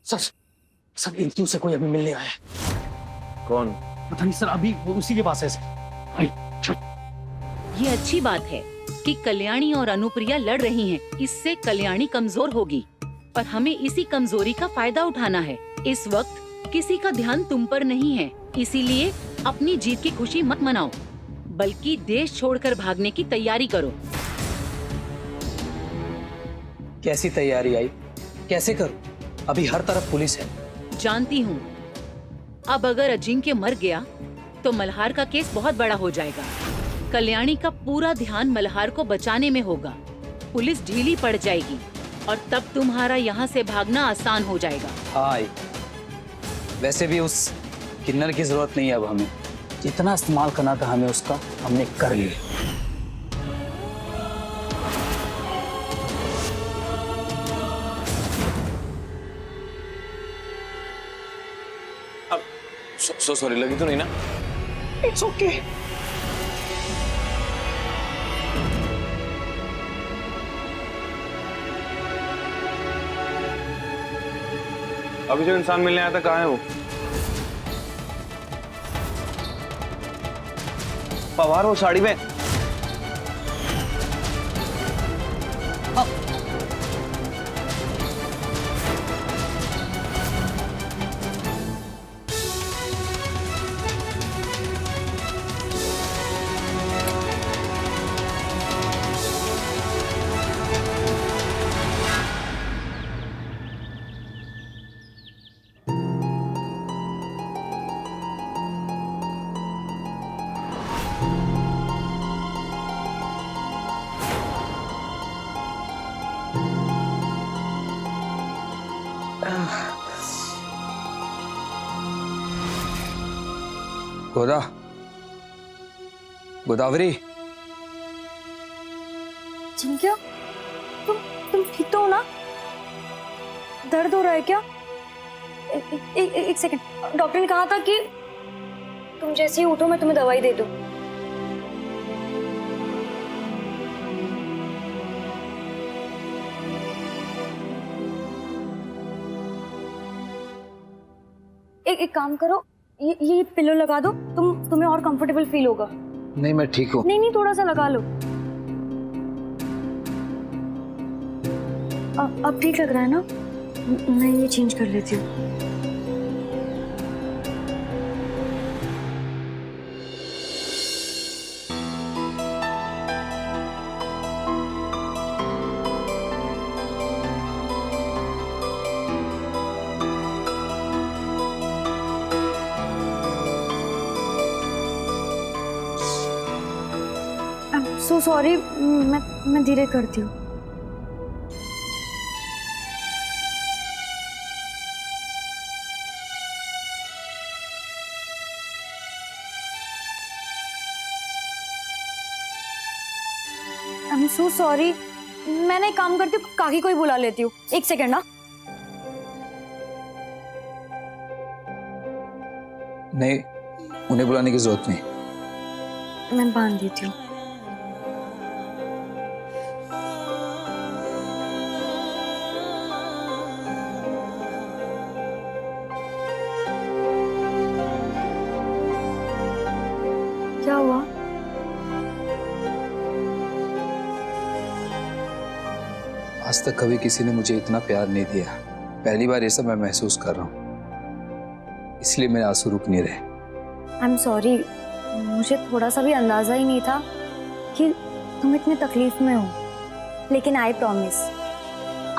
Sir sir interview से कोई अभी मिलने आया है। कौन? पता नहीं सर, अभी वो उसी के पास है सर। ये अच्छी बात है कि कल्याणी और अनुप्रिया लड़ रही हैं। इससे कल्याणी कमजोर होगी और हमें इसी कमजोरी का फायदा उठाना है। इस वक्त किसी का ध्यान तुम पर नहीं है, इसीलिए अपनी जीत की खुशी मत मनाओ, बल्कि देश छोड़कर भागने की तैयारी करो। कैसी तैयारी आई? कैसे करूं? अभी हर तरफ पुलिस है। जानती हूँ, अब अगर अजिंक्य मर गया तो मल्हार का केस बहुत बड़ा हो जाएगा। कल्याणी का पूरा ध्यान मल्हार को बचाने में होगा। पुलिस ढीली पड़ जाएगी और तब तुम्हारा यहाँ से भागना आसान हो जाएगा। हाँ आई। वैसे भी उस किन्नर की जरूरत नहीं है अब हमें। जितना इस्तेमाल करना था हमें उसका, हमने कर लिया। सॉरी, लगी तो नहीं ना? It's okay. अभी जो इंसान मिलने आया था कहाँ है वो? पवार वो साड़ी में। गोदा, गोदावरी, जिंक्या, तुम ठीक तो हो ना? दर्द हो रहा है क्या? एक सेकंड। डॉक्टर ने कहा था कि तुम जैसे ही उठो मैं तुम्हें दवाई दे दूं। एक काम करो, ये पिलो लगा दो, तुम्हें और कंफर्टेबल फील होगा। नहीं मैं ठीक हूँ। नहीं थोड़ा सा लगा लो। अब ठीक लग रहा है ना? मैं ये चेंज कर लेती हूँ। सो सॉरी, मैं धीरे करती हूँ। I am so sorry. मैंने एक काम करती हूँ, काकी को ही बुला लेती हूँ। एक सेकेंड ना। नहीं, उन्हें बुलाने की जरूरत नहीं। मैं बांध देती हूँ। क्या हुआ? आज तक कभी किसी ने मुझे इतना प्यार नहीं दिया। पहली बार ये सब मैं महसूस कर रहा हूँ, इसलिए मेरे आंसू रुक नहीं रहे। आई एम सॉरी, मुझे थोड़ा सा भी अंदाजा ही नहीं था कि तुम इतने तकलीफ में हो। लेकिन आई प्रॉमिस,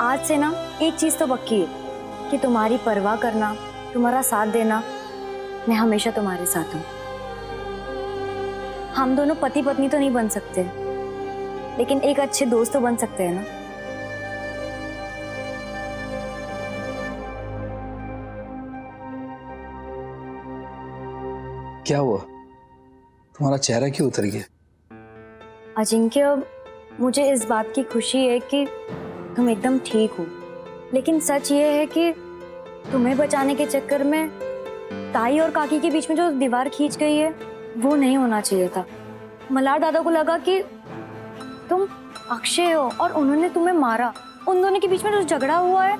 आज से ना एक चीज तो पक्की है कि तुम्हारी परवाह करना, तुम्हारा साथ देना, मैं हमेशा तुम्हारे साथ हूँ। हम दोनों पति पत्नी तो नहीं बन सकते, लेकिन एक अच्छे दोस्त तो बन सकते हैं ना। क्या हुआ? तुम्हारा चेहरा क्यों उतर गया? अजिंक्य, मुझे इस बात की खुशी है कि तुम एकदम ठीक हो, लेकिन सच ये है कि तुम्हें बचाने के चक्कर में ताई और काकी के बीच में जो दीवार खींच गई है वो नहीं होना चाहिए था। मल्हार दादा को लगा कि तुम अक्षय हो और उन्होंने तुम्हें मारा। उन दोनों के बीच में जो झगड़ा हुआ है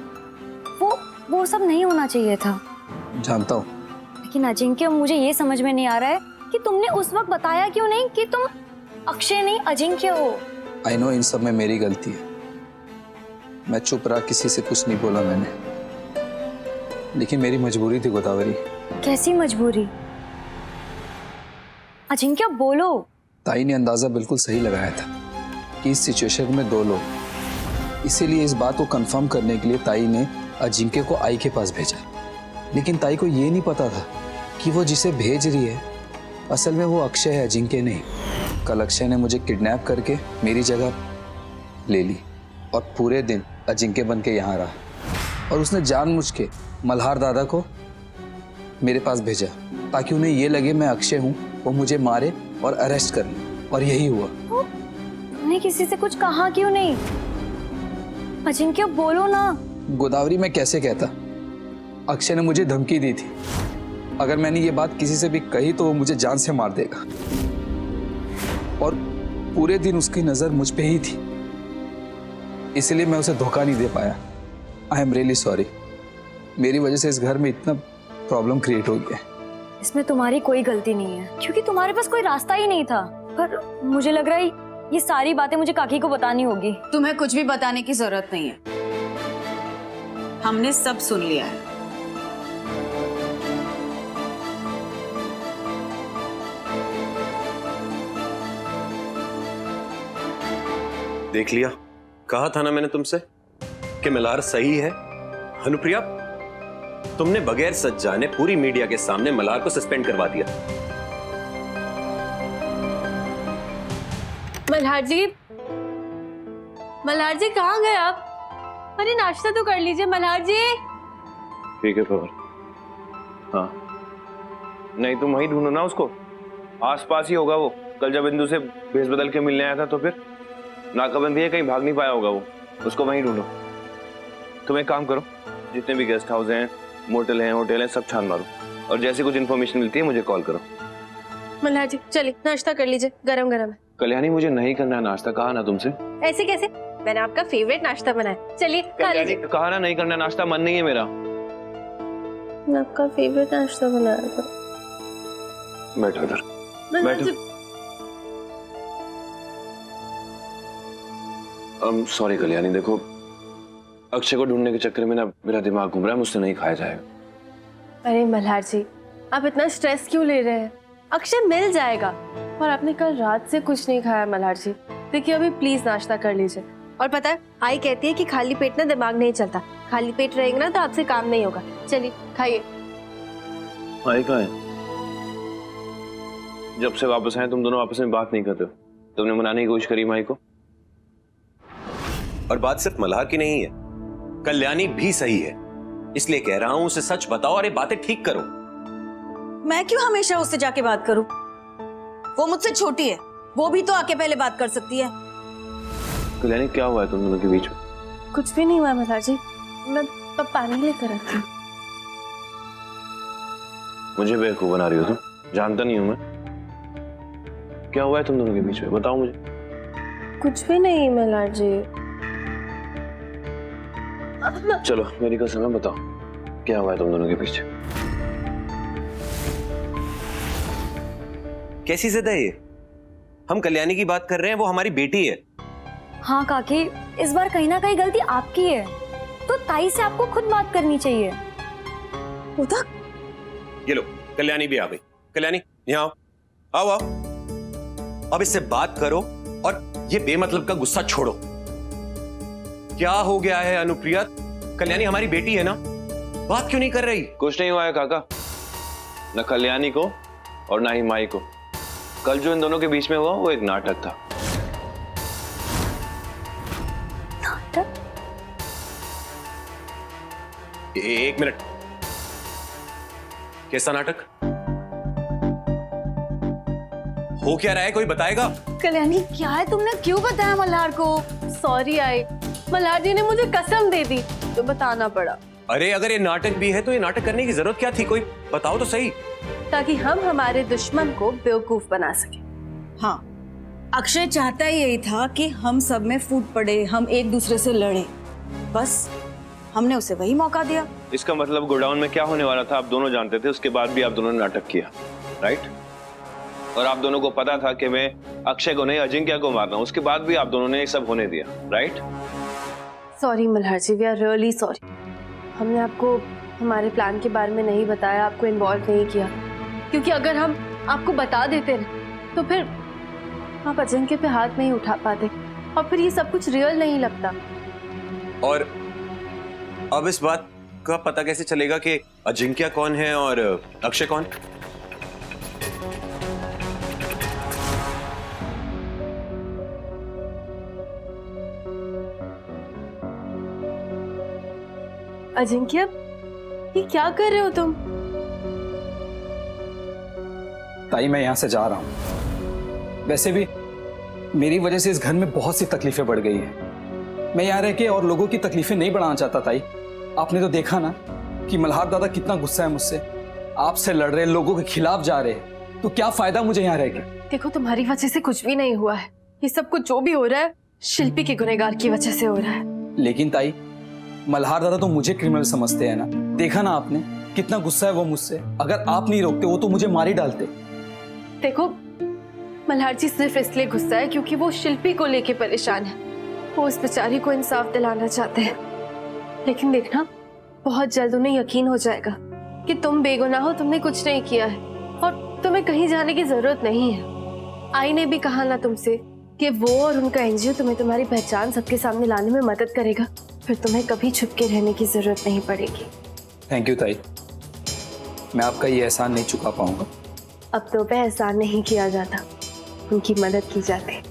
वो वो सब नहीं होना चाहिए था। जानता हूँ। लेकिन अजिंक्य, मुझे ये समझ में नहीं आ रहा है कि तुमने उस वक्त बताया क्यों नहीं कि तुम अक्षय नहीं अजिंक्य हो। आई नो इन सब में मेरी गलती है। मैं चुप रहा, किसी से कुछ नहीं बोला मैंने, लेकिन मेरी मजबूरी थी गोदावरी। कैसी मजबूरी? अजिंक्य बोलो। ताई ने अंदाजा बिल्कुल सही लगाया था कि इस सिचुएशन में दो लोग, इसीलिए इस बात को कंफर्म करने के लिए ताई ने अजिंक्य को आई के पास भेजा। लेकिन ताई को ये नहीं पता था कि वो जिसे भेज रही है असल में वो अक्षय है, अजिंक्य नहीं। कल अक्षय ने मुझे किडनैप करके मेरी जगह ले ली और पूरे दिन अजिंक्य बन के यहाँ रहा, और उसने जानबूझ के मल्हार दादा को मेरे पास भेजा ताकि उन्हें ये लगे मैं अक्षय हूँ, वो मुझे मारे और अरेस्ट कर ले, और यही हुआ। तुमने किसी से कुछ कहा क्यों नहीं? अजिंक्य बोलो ना। गोदावरी मैं कैसे कहता? अक्षय ने मुझे धमकी दी थी, अगर मैंने ये बात किसी से भी कही तो वो मुझे जान से मार देगा, और पूरे दिन उसकी नजर मुझ पे ही थी, इसलिए मैं उसे धोखा नहीं दे पाया। I am really sorry. मेरी वजह से इस घर में इतना प्रॉब्लम क्रिएट हो गया। इसमें तुम्हारी कोई गलती नहीं है, क्योंकि तुम्हारे पास कोई रास्ता ही नहीं था। पर मुझे लग रहा है ये सारी बातें मुझे काकी को बतानी होगी। तुम्हें कुछ भी बताने की जरूरत नहीं है, हमने सब सुन लिया है। देख लिया, कहा था ना मैंने तुमसे कि मल्हार सही है। अनुप्रिया, तुमने बगैर सच जाने पूरी मीडिया के सामने मल्हार को सस्पेंड करवा दिया। मल्हार जी कहाँ गए आप? अरे नाश्ता तो कर लीजिए मल्हार जी। ठीक है फवर। हाँ, नहीं तुम वहीं ढूंढो ना उसको, आसपास ही होगा वो। कल जब इंदु से भेस बदल के मिलने आया था तो फिर नाकाबंदी है, कहीं भाग नहीं पाया होगा वो, उसको वहीं ढूंढो। तुम एक काम करो, जितने भी गेस्ट हाउस हैं, मोटल हैं, होटल हैं, सब छान मारो, और जैसे कुछ इन्फॉर्मेशन मिलती है मुझे कॉल करो। मल्हार जी चलिए नाश्ता कर लीजिए, गरम गरम है। कल्याणी मुझे नहीं करना है नाश्ता, कहा ना तुमसे। ऐसे कैसे? मैंने आपका फेवरेट नाश्ता बनाया, चलिए खा लीजिए। कहा ना नहीं करना नाश्ता, मन नहीं है मेरा। मैं आपका फेवरेट नाश्ता बनाया था। बैठो इधर, मल्हार जी सॉरी कल्याणी, देखो अक्षय को ढूंढने के चक्कर में ना मेरा दिमाग घूम रहा है, मुझसे नहीं खाया जाएगा। अरे मल्हार जी आप इतना स्ट्रेस क्यों ले रहे हैं? अक्षय मिल जाएगा। और आपने कल रात से कुछ नहीं खाया मल्हार जी। देखिए अभी प्लीज नाश्ता कर लीजिए। और पता है आई कहती है कि खाली पेट ना दिमाग नहीं चलता, खाली पेट रहेंगे ना तो आपसे काम नहीं होगा। चलिए खाइए। आई कहाँ है? जब से वापस आए तुम दोनों आपस में बात नहीं करते हो। तुमने मनाने की कोशिश करी माई को। और बात सिर्फ मल्हार की नहीं है, कल्याणी भी सही है, इसलिए कह रहा हूं उसे सच बताओ और ये बातें ठीक करो। मैं क्यों हमेशा उससे जाके बात करूं? वो मुझसे छोटी है, वो भी तो आके पहले बात कर सकती है। कल्याणी क्या हुआ है तुम दोनों के बीच में? कुछ भी नहीं हुआ मल्हार जी, मैं पानी लेकर आती हूँ। मुझे बेवकूफ बना रही हो तुम, जानता नहीं हूं मैं। क्या हुआ है तुम दोनों के बीच में, बताओ मुझे। कुछ भी नहीं मल्हार जी। चलो मेरी कसम है, बताओ क्या हुआ है तुम दोनों के बीच। कैसी जिद है ये? हम कल्याणी की बात कर रहे हैं, वो हमारी बेटी है। हाँ काकी, इस बार कहीं ना कहीं गलती आपकी है, तो ताई से आपको खुद बात करनी चाहिए। उधर ये लो, कल्याणी भी आ गई। कल्याणी यहाँ आओ, आओ आओ। अब इससे बात करो और ये बेमतलब का गुस्सा छोड़ो। क्या हो गया है अनुप्रिया? कल्याणी हमारी बेटी है ना, बात क्यों नहीं कर रही? कुछ नहीं हुआ है काका, न कल्याणी को और ना ही माई को। कल जो इन दोनों के बीच में हुआ वो एक नाटक था। नाटक? एक मिनट, कैसा नाटक हो? क्या रहा है, कोई बताएगा? कल्याणी क्या है, तुमने क्यों बताया मल्हार को? सॉरी आई, मल्हार जी ने मुझे कसम दे दी तो बताना पड़ा। अरे अगर ये नाटक भी है तो ये नाटक करने की जरूरत क्या थी? कोई बताओ तो सही। ताकि हम हमारे दुश्मन को बेवकूफ बना सके। हाँ, अक्षय चाहता ही यही था कि हम सब में फूट पड़े, हम एक दूसरे से लड़े। बस हमने उसे वही मौका दिया। इसका मतलब गोडाउन में क्या होने वाला था आप दोनों जानते थे, उसके बाद भी आप दोनों ने नाटक किया, राइट? और आप दोनों को पता था कि मैं अक्षय को नहीं अजिंक्य को मारना हूं, उसके बाद भी आप दोनों ने ये सब होने दिया, right? Sorry Malhar ji, we are really sorry. हमने आपको हमारे प्लान के बारे में नहीं बताया, आपको इन्वॉल्व नहीं किया, क्योंकि अगर हम आपको बता देते ना तो फिर आप अजिंक्य पे हाथ नहीं उठा पाते और फिर ये सब कुछ रियल नहीं लगता। और अब इस बात का पता कैसे चलेगा कि अजिंक्य कौन है और अक्षय कौन? अजिंक्य, ये क्या कर रहे हो तुम? ताई मैं यहाँ से जा रहा हूँ। वैसे भी मेरी वजह से इस घर में बहुत सी तकलीफें बढ़ गई हैं। मैं यहाँ रह के और लोगों की तकलीफें नहीं बढ़ाना चाहता ताई। आपने तो देखा ना कि मल्हार दादा कितना गुस्सा है मुझसे, आपसे लड़ रहे, लोगों के खिलाफ जा रहे हैं, तो क्या फायदा मुझे यहाँ रह के? देखो, तुम्हारी वजह से कुछ भी नहीं हुआ है। ये सब कुछ जो भी हो रहा है शिल्पी के गुनहगार की वजह से हो रहा है। लेकिन ताई, मल्हार दादा तो मुझे क्रिमिनल समझते हैं ना। देखा ना आपने कितना गुस्सा है वो मुझसे। अगर आप नहीं रोकते वो तो मुझे मार ही डालते। देखो, मल्हार जी सिर्फ इसलिए गुस्सा है क्योंकि वो शिल्पी को लेके परेशान है। वो उस बेचारी को इंसाफ दिलाना चाहते हैं, लेकिन देखना बहुत जल्द उन्हें यकीन हो जाएगा कि तुम बेगुनाह हो, तुमने कुछ नहीं किया है और तुम्हें कहीं जाने की जरूरत नहीं है। आई ने भी कहा ना तुमसे कि वो और उनका एनजीओ तुम्हें तुम्हारी पहचान सबके सामने लाने में मदद करेगा, फिर तुम्हें कभी छुप के रहने की जरूरत नहीं पड़ेगी। थैंक यू ताई, मैं आपका ये एहसान नहीं चुका पाऊंगा। अब तो पे एहसान नहीं किया जाता, उनकी मदद की जाती।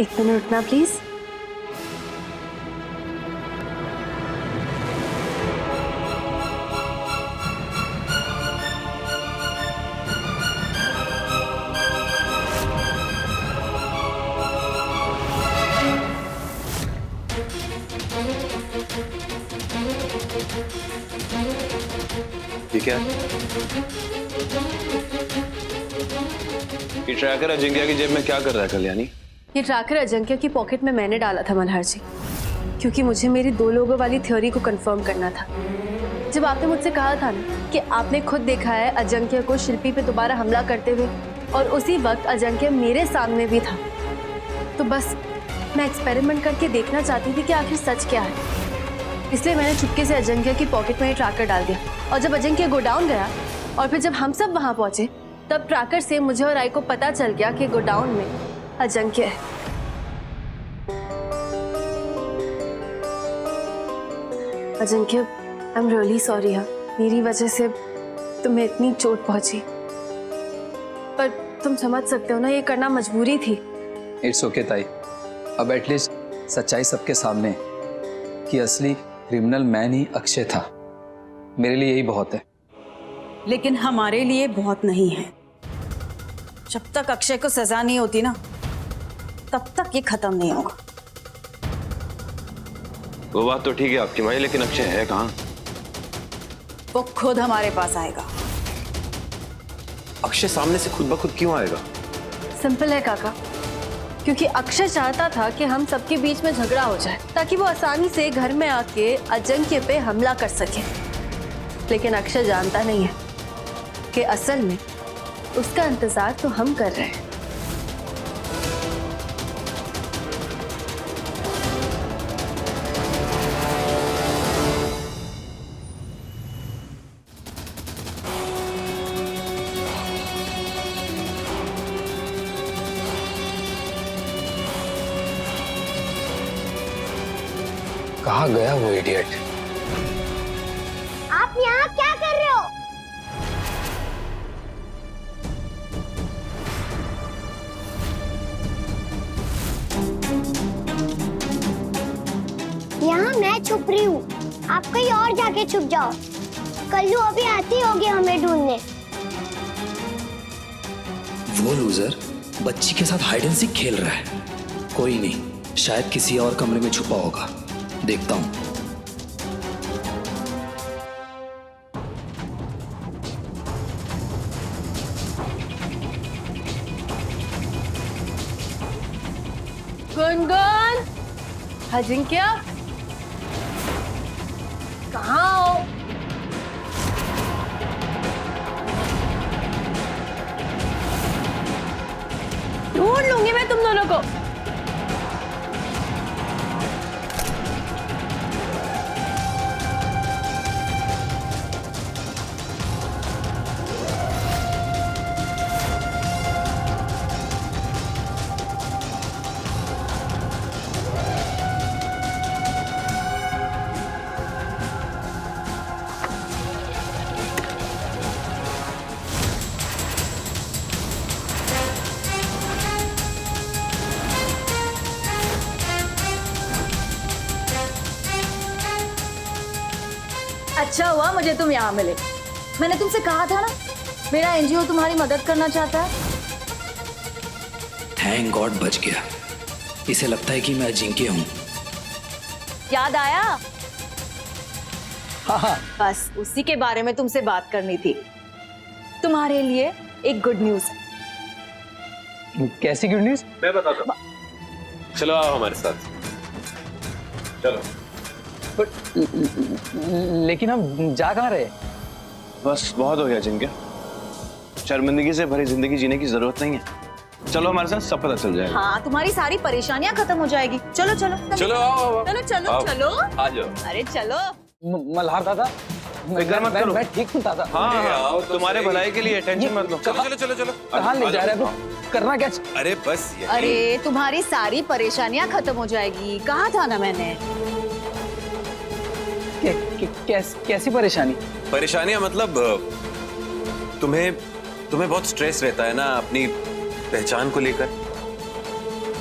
एक मिनट रुकना प्लीज। ठीक है, ये ट्रैकर अजिंक्य की जेब में क्या कर रहा है कल्याणी? ये ट्रैकर अजिंक्य की पॉकेट में मैंने डाला था मल्हार जी, क्योंकि मुझे मेरी 2 लोगों वाली थ्योरी को कंफर्म करना था। जब आपने मुझसे कहा था ना कि आपने खुद देखा है अजिंक्य को शिल्पी पे दोबारा हमला करते हुए, और उसी वक्त अजिंक्य मेरे सामने भी था, तो बस मैं एक्सपेरिमेंट करके देखना चाहती थी कि आखिर सच क्या है। इसलिए मैंने चुपके से अजिंक्य की पॉकेट में ही ट्रैकर डाल दिया, और जब अजिंक्य गोडाउन गया और फिर जब हम सब वहां पहुंचे तब ट्रैकर से मुझे और आई को पता चल गया कि गोडाउन में अजिंक्य है। Ajinkya, I am really sorry यार, मेरी वजह से तुम्हें इतनी चोट पहुंची, पर तुम समझ सकते हो ना, ये करना मजबूरी थी। इट्स ओके ताई, अब एटलीस्ट सच्चाई सबके सामने है कि असली क्रिमिनल मैन ही अक्षय था। मेरे लिए यही बहुत है। लेकिन हमारे लिए बहुत नहीं है। जब तक अक्षय को सजा नहीं होती ना, तब तक ये खत्म नहीं होगा। वो बात तो ठीक है आपकी माई, लेकिन अक्षय है कहाँ? वो खुद हमारे पास आएगा। अक्षय सामने से खुद ब खुद क्यों आएगा? सिंपल है काका, क्योंकि अक्षय चाहता था कि हम सबके बीच में झगड़ा हो जाए ताकि वो आसानी से घर में आके अजिंक्य पे हमला कर सके। लेकिन अक्षय जानता नहीं है कि असल में उसका इंतजार तो हम कर रहे हैं। कहाँ गया वो इडियट? आप यहाँ क्या कर रहे हो? यहाँ मैं छुप रही हूँ, आप कहीं और जाके छुप जाओ। कल्लू अभी आती होगी हमें ढूंढने। वो लूजर बच्ची के साथ हाइड एंड सीक खेल रहा है। कोई नहीं, शायद किसी और कमरे में छुपा होगा, देखता हूं। गुनगुन, अजिंक्य, कहाँ हो? ढूंढ लूंगी मैं तुम दोनों को। अच्छा हुआ मुझे तुम यहाँ मिले। मैंने तुमसे कहा था ना, मेरा एनजीओ तुम्हारी मदद करना चाहता है। थैंक गॉड बच गया। इसे लगता है कि मैं अजिंक्य हूँ। याद आया? हाँ, बस उसी के बारे में तुमसे बात करनी थी। तुम्हारे लिए एक गुड न्यूज है। कैसी गुड न्यूज? मैं बताता हूँ। चलो आओ हमारे साथ, चलो। लेकिन हम जा कहाँ रहे? बस बहुत हो गया अजिंक्य, शर्मिंदगी से भरी जिंदगी जीने की जरूरत नहीं है। चलो हमारे साथ, सब पता चल जाएगा। हाँ, तुम्हारी सारी परेशानियां खत्म हो जाएगी। चलो चलो चलो आओ, चलो चलो आओ। चलो। आ जाओ। अरे चलो। मल्हार दादा, फिक्र मत करो। मैं ठीक हूँ दादा। हाँ अरे आओ तो तुम्हारे सही। भलाई के लिए, टेंशन मत लो। चलो चलो चलो चलो। कहाँ ले जा रहे हो? करना क्या? अरे बस यही। अरे तुम्हारी सारी परेशानियां खत्म हो जाएगी, कहा था ना मैंने। कैसी परेशानी? परेशानियां मतलब तुम्हें बहुत स्ट्रेस रहता है ना अपनी पहचान को लेकर,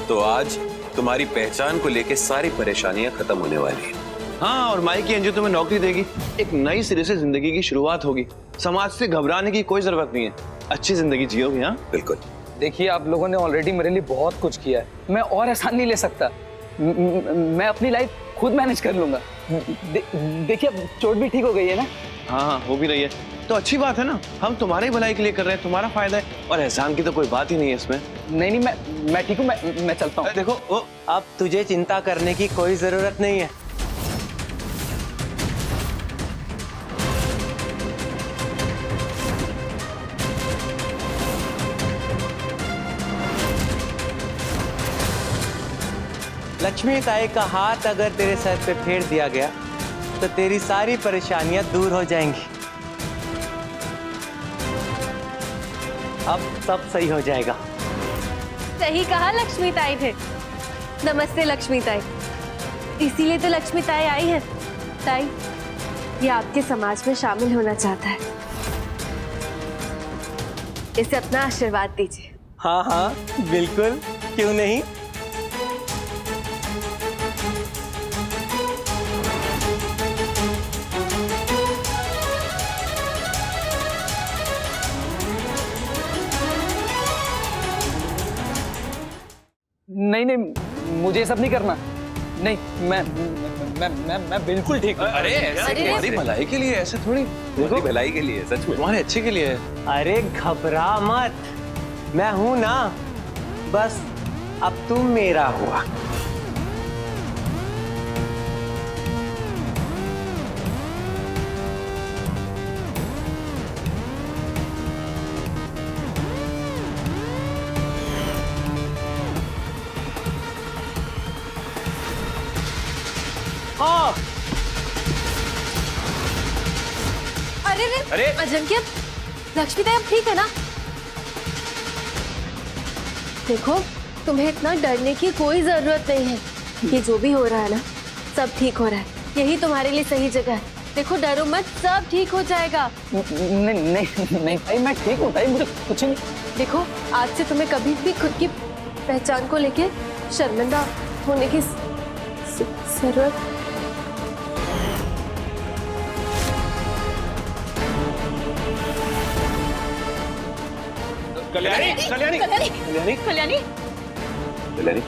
तो आज तुम्हारी पहचान को लेकर सारी परेशानियां खत्म होने वाली है। हाँ, और माई की एनजीओ तुम्हें नौकरी देगी, एक नई सिरे से जिंदगी की शुरुआत होगी। समाज से घबराने की कोई जरूरत नहीं है, अच्छी जिंदगी जियोगी। हाँ बिल्कुल। देखिए, आप लोगों ने ऑलरेडी मेरे लिए बहुत कुछ किया है। मैं और एहसान नहीं ले सकता। मैं अपनी लाइफ खुद मैनेज कर लूंगा। देखिए, अब चोट भी ठीक हो गई है ना। हाँ, हो भी रही है तो अच्छी बात है ना। हम तुम्हारी भलाई के लिए कर रहे हैं, तुम्हारा फायदा है, और एहसान की तो कोई बात ही नहीं है इसमें। नहीं, मैं ठीक हूँ। मैं चलता हूँ। देखो वो अब तुझे चिंता करने की कोई जरूरत नहीं है। लक्ष्मी ताई का हाथ अगर तेरे सर पे फेर दिया गया तो तेरी सारी परेशानियां दूर हो जाएंगी। अब सब सही हो जाएगा। सही कहा लक्ष्मी ताई ने। नमस्ते लक्ष्मी ताई। इसीलिए तो लक्ष्मी ताई आई है। ताई, ये आपके समाज में शामिल होना चाहता है, इसे अपना आशीर्वाद दीजिए। हाँ हाँ बिल्कुल, क्यों नहीं। नहीं, मुझे ये सब नहीं करना। नहीं, मैं बिल्कुल ठीक हूँ। अरे ऐसे तुम्हारी भलाई के लिए, ऐसे थोड़ी। तुम्हारी भलाई के लिए, सच में तुम्हारे अच्छे के लिए है। अरे घबरा मत, मैं हूं ना। बस अब तुम मेरा हुआ। अरे अजिंक्य, लक्ष्मी ताई अब ठीक है ना? देखो, तुम्हें इतना डरने की कोई जरूरत नहीं है। ये जो भी हो रहा है ना, सब ठीक हो रहा है। यही तुम्हारे लिए सही जगह है। देखो, डरो मत, सब ठीक हो जाएगा। नहीं भाई, मैं ठीक हूँ भाई, मुझे कुछ नहीं। देखो, आज से तुम्हें कभी भी खुद की पहचान को लेके शर्मिंदा होने की जरूरत। कल्याणी, कल्याणी, कल्याणी, कल्याणी, कल्याणी